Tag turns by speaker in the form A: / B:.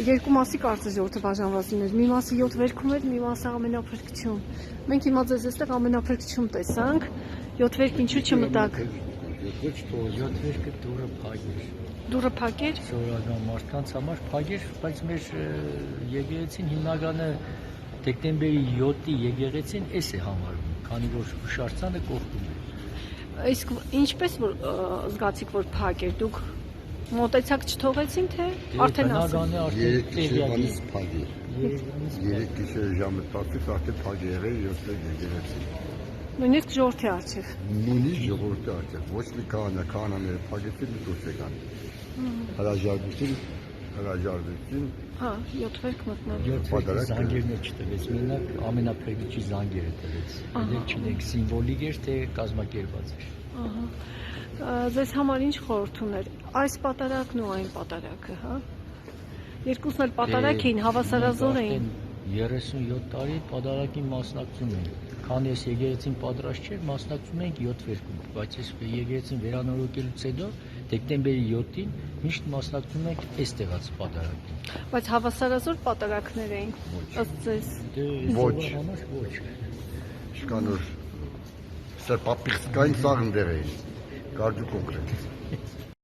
A: երկու մասի կարծես ժողովուրդը բաժանված լիներ։ Մի մասը 7 վերքում էր, մի մասը ամենափրկչում։ Մենք հիմա ձեզ այստեղ ամենափրկչում տեսանք։ 7 վերք ինչու չմտաք։
B: Ոչ 7 վերքը դուրը փակ էր։
A: Դուրը փակ էր։
B: Սովորական մարդկանց համար փակ էր, բայց մեր եկեղեցին հիմնականը դեկտեմբերի 7-ի եկեղեցին էս է համարվում, քանի որ հուշարձանը կողքում է։
A: Իսկ ինչպես որ զգացիք որ փակ էր, դուք մոտեցաք չթողեցին թե արդեն ասել։
C: Երեք գիշերվանից փակ էր։ Երեք գիշեր ժամը 10-ից արդեն փակ եղել 7 եկեղեցի։
A: Նույնիսկ ժողովրդի առջև։
C: Նույնիսկ ժողովրդի առջև, ոչ մի քահանաները փակեցին ու դուրս եկան։ Հրաժարվեցին։
A: Հա, 7 վերք մտնել։
B: 7 վերքը զանգերն է չտվեց, մենակ ամենափրկիչի զանգերը տվեց։ Ելեք չնեք սիմվոլիկ էր, թե կազմակերպված էր։
A: Ահա։ Ձեզ համար ինչ խորհուրդ ուներ։ Այս պատարագն ու այն պատարագը, հա։ Երկուսն էլ պատարագ էին, հավասարազոր էին։
B: 37 տարի պատարագի մասնակցում ենք։ Քանի ես եկեղեցին պատրաստ չէր, մասնակցում ենք 7 վերքում, բայց ես եկեղեցին վերանորոգելուց հետո դեկտեմբերի 7-ին միշտ մասնակցում ենք այս տեղած պատարագին։
A: Բայց հավասարազոր պատարագներ էին, ըստ ձեզ։
C: Ոչ։
B: Ոչ։
C: Չկան որ սա պապիկային սաղնդեր էին, կարդու կոնկրետ։